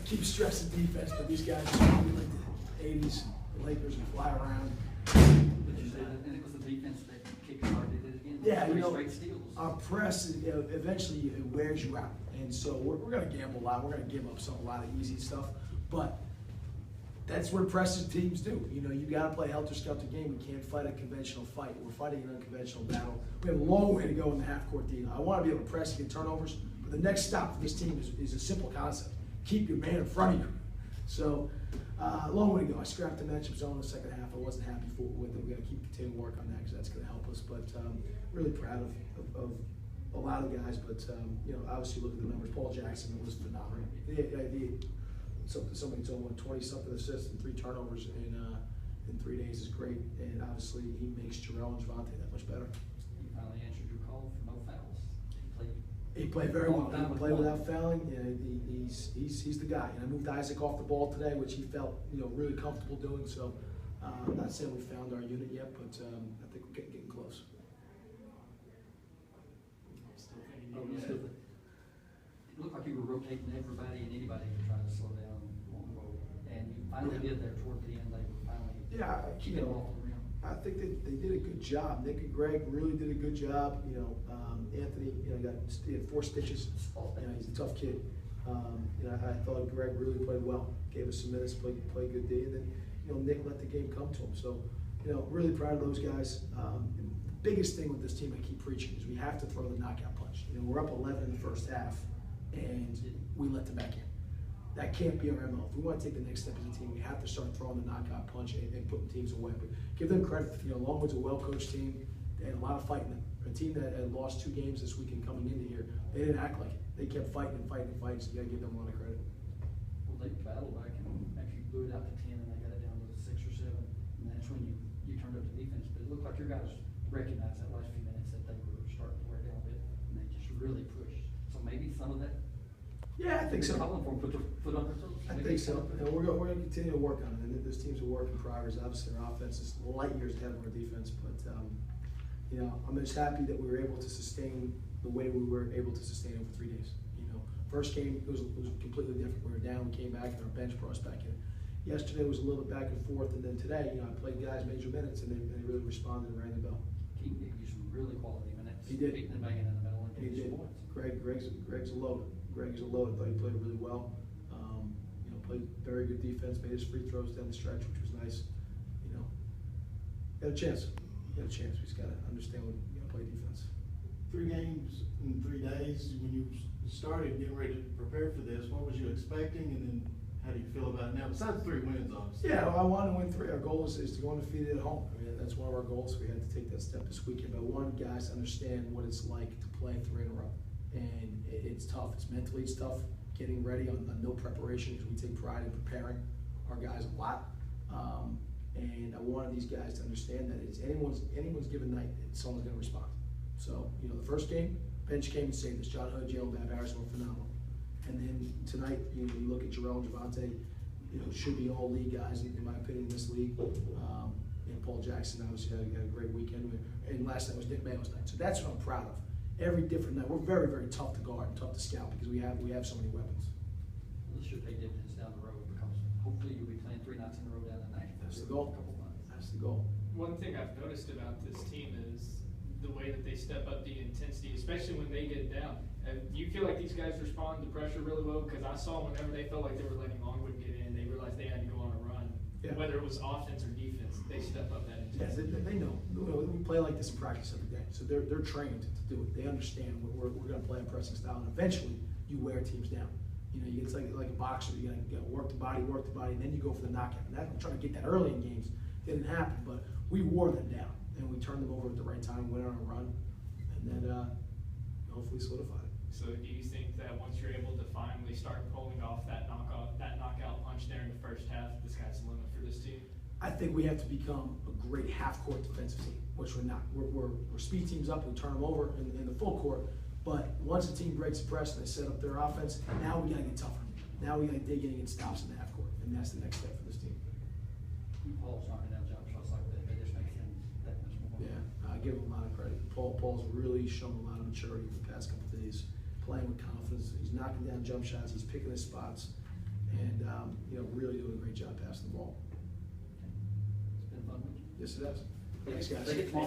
keep stressing defense, but these guys are probably like the 80s, the Lakers, and fly around. But you said, and it was the defense that kicked started it again. Yeah, you know, straight steals. Our press, eventually it wears you out. And so we're going to gamble a lot. We're going to give up a lot of easy stuff. But that's what press teams do. You know, you got to play helter-skelter game. We can't fight a conventional fight. We're fighting an unconventional battle. We have a long way to go in the half-court deal. I want to be able to press and get turnovers, but the next stop for this team is a simple concept. Keep your man in front of you. So, long way to go. I scrapped the matchup zone in the second half. I wasn't happy with it. We got to continue to work on that because that's going to help us. But really proud of a lot of guys. But you know, obviously look at the numbers. Paul Jackson was phenomenal. Somebody told him 20-something assists and 3 turnovers in 3 days is great. And obviously he makes Jarrell and Javante that much better. He finally answered your call for no fouls. He played very well. He played without fouling. Yeah, he's the guy. And I moved Isaac off the ball today, which he felt really comfortable doing. So I'm not saying we found our unit yet, but I think we're getting close. It looked like you were rotating everybody and anybody to try to slow down Longwood, and you finally did there toward the end. They were finally keeping them off the rim. I think that they did a good job. Nick and Greg really did a good job. You know, Anthony, he had 4 stitches. You know, he's a tough kid. You know, I thought Greg really played well. Gave us some minutes, played good D, and then Nick let the game come to him. So, really proud of those guys. The biggest thing with this team, I keep preaching, is we have to throw the knockout punch. We're up 11 in the first half, and we let them back in. That can't be our MO. If we want to take the next step as a team, we have to start throwing the knockout punch and putting teams away. But give them credit. Longwood's a well-coached team. They had a lot of fighting. A team that had lost 2 games this weekend coming into here, they didn't act like it. They kept fighting and fighting and fighting, so you got to give them a lot of credit. Well, they battled back and actually blew it out to 10, and they got it down to 6 or 7, and that's when you turned up the defense. But it looked like your guys recognized that last few minutes that they were starting to wear down a bit, and they just really pushed. So maybe some of that. Yeah, I think so. Put their foot on their toes. I think so. And we're going to continue to work on it. And this team's a work in progress. Obviously, our offense is light years ahead of our defense, but I'm just happy that we were able to sustain the way we were able to sustain it for 3 days. First game it was completely different. We were down, we came back, and our bench brought us back in. Yesterday was a little bit back and forth, and then today, I played guys major minutes, and they really responded and rang the bell. Keith gave you some really quality minutes. He did. Beating and banging in the middle. And he did. Greg's a load. Greg's a load. I thought he played really well. Played very good defense, made his free throws down the stretch, which was nice. Got a chance. We just got to understand when you got to play defense. 3 games in 3 days. When you started getting ready to prepare for this, what was you expecting, and then how do you feel about it now? Besides 3 wins, obviously. Yeah, I want to win 3. Our goal is to go undefeated at home. That's one of our goals. We had to take that step this weekend. But I want guys to understand what it's like to play 3 in a row. And it's tough. It's mentally tough. Getting ready on no preparation, because we take pride in preparing our guys a lot. And I wanted these guys to understand that it's anyone's given night, someone's going to respond. So, the first game, bench came and saved us. John Hood, Jalen Bab Harrison were phenomenal. And then tonight, you look at Jarrell and Javante, should be all league guys, in my opinion, in this league. And Paul Jackson obviously had a great weekend. And last night was McHale's night. So that's what I'm proud of. Every different night, we're very, very tough to guard and tough to scout because we have so many weapons. Well, this should pay dividends down the road, because hopefully you'll be playing 3 nights in a row down in Nashville. That's the goal. That's the goal. One thing I've noticed about this team is the way that they step up the intensity, especially when they get down. And do you feel like these guys respond to pressure really well? Because I saw whenever they felt like they were letting Longwood get in, they realized they had to go on a run. Yeah. Whether it was offense or defense, they step up that intensity. Yeah, they know. We play like this in practice every day, so they're trained to do it. They understand we're going to play a pressing style, and eventually you wear teams down. It's like a boxer. You got to work the body, and then you go for the knockout. And I'm trying to get that early in games. It didn't happen, but we wore them down, and we turned them over at the right time, went on a run, and then hopefully solidified it. So do you think that once you're able to finally start pulling off that knockout punch there in the first half, the sky's the limit for this team? I think we have to become a great half-court defensive team, which we're not. We're speed teams up, we turn them over in the full court. But once a team breaks the press and they set up their offense, now we got to get tougher. Now we got to dig in and get stops in the half court, and that's the next step for this team. Paul's knocking down jump shots like that. They just make him that much more. Yeah, I give him a lot of credit. Paul's really shown a lot of maturity the past couple of days, playing with confidence. He's knocking down jump shots. He's picking his spots, really doing a great job passing the ball. It's been a fun week. Yes, it has. Thanks, guys. Take it tomorrow.